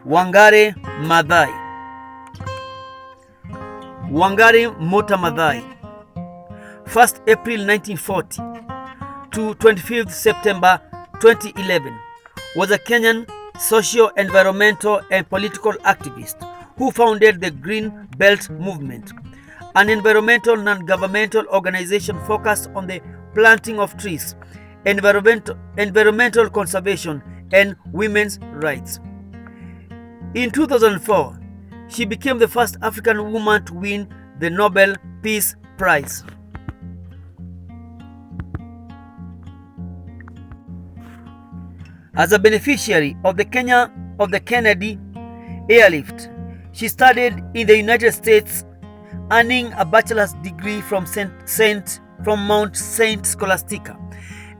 Wangaré Maathai. Wangaré Maathai, 1st April 1940 to 25th September 2011, was a Kenyan social, environmental, and political activist who founded the Green Belt Movement, an environmental non-governmental organization focused on the planting of trees, environmental conservation, and women's rights. In 2004, she became the first African woman to win the Nobel Peace Prize. As a beneficiary of the Kennedy airlift, she studied in the United States, earning a bachelor's degree from Mount Saint Scholastica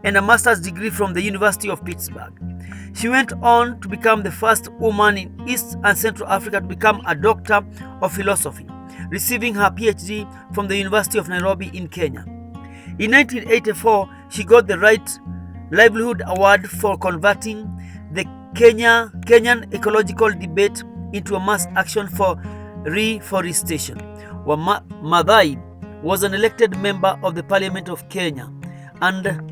and a master's degree from the University of Pittsburgh. She went on to become the first woman in East and Central Africa to become a doctor of philosophy, receiving her PhD from the University of Nairobi in Kenya. In 1984, she got the Right Livelihood Award for converting the Kenyan ecological debate into a mass action for reforestation. Maathai was an elected member of the Parliament of Kenya, and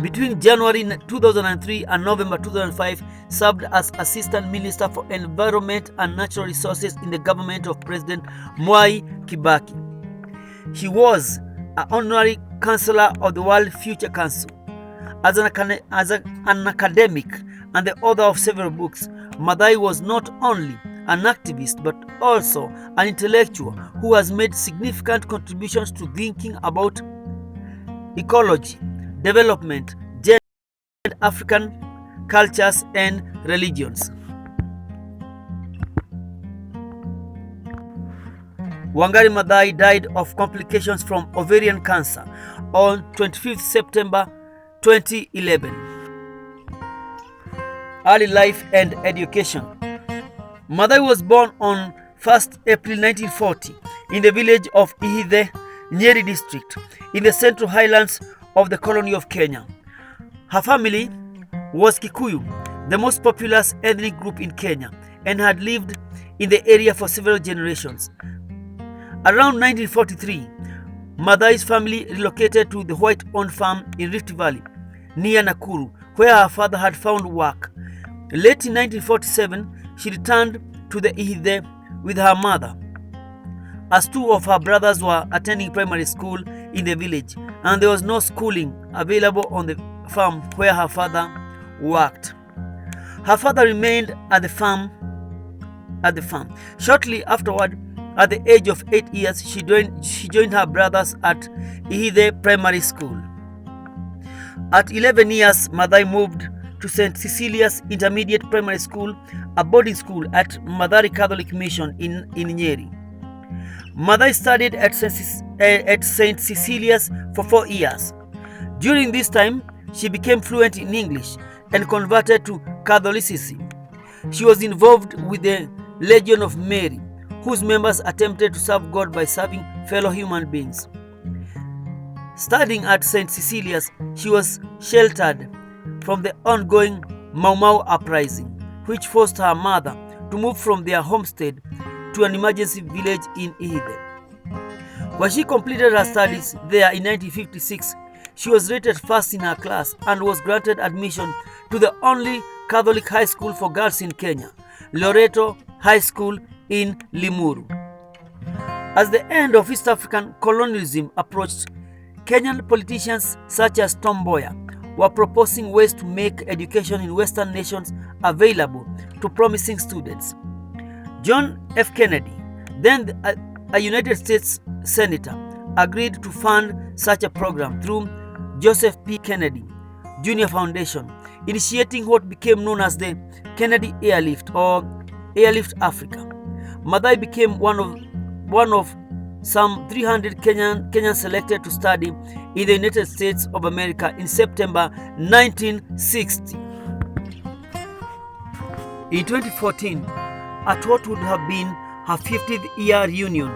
between January 2003 and November 2005 served as Assistant Minister for Environment and Natural Resources in the government of President Mwai Kibaki. She was an honorary counselor of the World Future Council. As an academic and the author of several books, Maathai was not only an activist but also an intellectual who has made significant contributions to thinking about ecology, development, gender, and African cultures and religions. Wangaré Maathai died of complications from ovarian cancer on 25th September 2011. Early life and education. Maathai was born on 1st April 1940 in the village of Ihithe, Nyeri district, in the Central Highlands of the colony of Kenya. Her family was Kikuyu, the most populous ethnic group in Kenya, and had lived in the area for several generations. Around 1943, Maathai's family relocated to the white-owned farm in Rift Valley, near Nakuru, where her father had found work. Late in 1947, she returned to the Ihithe with her mother, as two of her brothers were attending primary school in the village, and there was no schooling available on the farm where her father worked. Her father remained at the farm. Shortly afterward, at the age of 8 years, she joined her brothers at Ihithe Primary School. At 11 years, Maathai moved to St. Cecilia's Intermediate Primary School, a boarding school at Maathai Catholic Mission in Nyeri. Maathai studied at St. Cecilia's for 4 years. During this time, she became fluent in English and converted to Catholicism. She was involved with the Legion of Mary, whose members attempted to serve God by serving fellow human beings. Studying at St. Cecilia's, she was sheltered from the ongoing Mau Mau uprising, which forced her mother to move from their homestead to an emergency village in Ihithe. When she completed her studies there in 1956, she was rated first in her class and was granted admission to the only Catholic high school for girls in Kenya, Loreto High School in Limuru. As the end of East African colonialism approached, Kenyan politicians such as Tom Mboya were proposing ways to make education in Western nations available to promising students. John F. Kennedy, then a United States Senator, agreed to fund such a program through Joseph P. Kennedy Jr. Foundation, initiating what became known as the Kennedy Airlift or Airlift Africa. Maathai became one of some 300 Kenyans selected to study in the United States of America in September 1960. In 2014, at what would have been her 50th year reunion,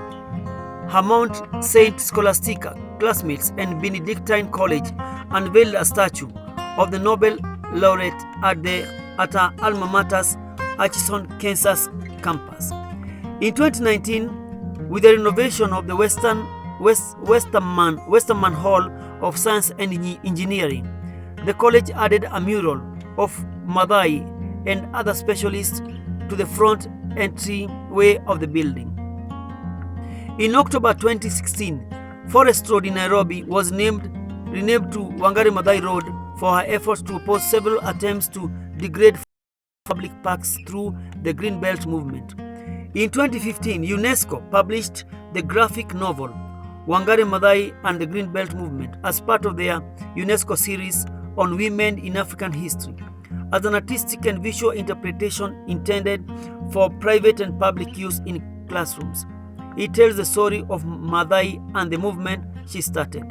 her Mount Saint Scholastica classmates and Benedictine College unveiled a statue of the Nobel laureate at her alma mater's Atchison, Kansas campus. In 2019, with the renovation of the Westerman Hall of Science and Engineering, the college added a mural of Maathai and other specialists to the front entryway of the building. In October 2016, Forest Road in Nairobi was renamed to Wangaré Maathai Road for her efforts to oppose several attempts to degrade public parks through the Green Belt movement. In 2015, UNESCO published the graphic novel Wangaré Maathai and the Green Belt movement as part of their UNESCO series on women in African history, as an artistic and visual interpretation intended for private and public use in classrooms. It tells the story of Maathai and the movement she started.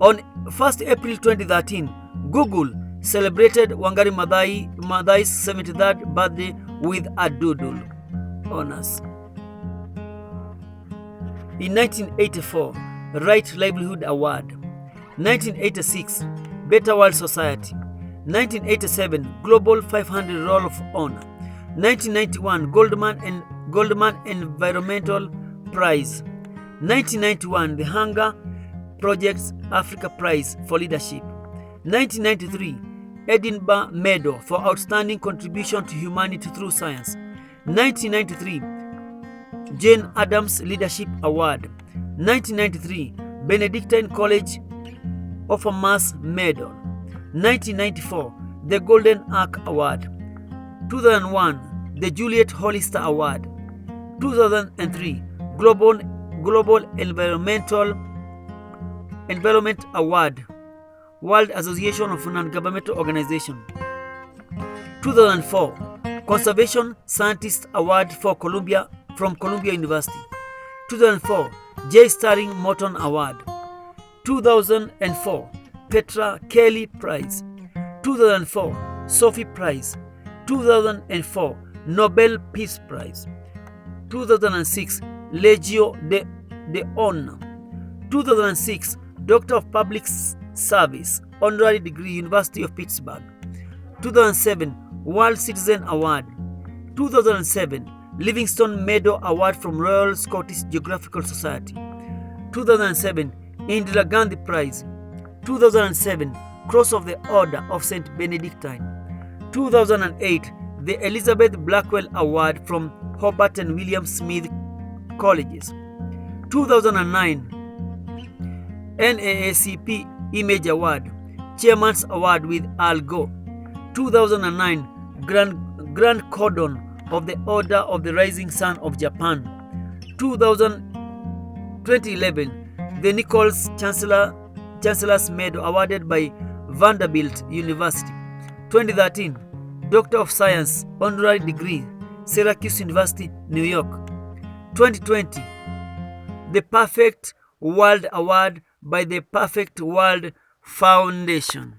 On 1st April 2013, Google celebrated Wangaré Maathai's 73rd birthday with a doodle honors. In 1984, Right Livelihood Award. 1986, Better World Society. 1987, Global 500 Roll of Honor. 1991, Goldman Environmental Prize. 1991, the Hunger Project's Africa Prize for Leadership. 1993, Edinburgh Medal for Outstanding Contribution to Humanity Through Science. 1993, Jane Addams Leadership Award. 1993, Benedictine College of a Mass Medal. 1994, the Golden Arc Award. 2001, the Juliet Hollister Award. 2003, Global Environment Award, World Association of Non-Governmental Organizations. 2004, Conservation Scientist Award from Columbia University. 2004, J. Starling Morton Award. 2004, Petra Kelly Prize. 2004, Sophie Prize. 2004, Nobel Peace Prize. 2006, Legio d'Honneur. 2006, Doctor of Public Service, Honorary Degree, University of Pittsburgh. 2007, World Citizen Award. 2007, Livingstone Medal Award from Royal Scottish Geographical Society. 2007, Indira Gandhi Prize. 2007, Cross of the Order of St. Benedictine. 2008, the Elizabeth Blackwell Award from Hobart and William Smith Colleges. 2009, NAACP Image Award, Chairman's Award with Al Gore. 2009, Grand Cordon of the Order of the Rising Sun of Japan. 2011, the Nichols Chancellor's Medal awarded by Vanderbilt University. 2013, Doctor of Science, Honorary Degree, Syracuse University, New York. 2020, the Perfect World Award by the Perfect World Foundation.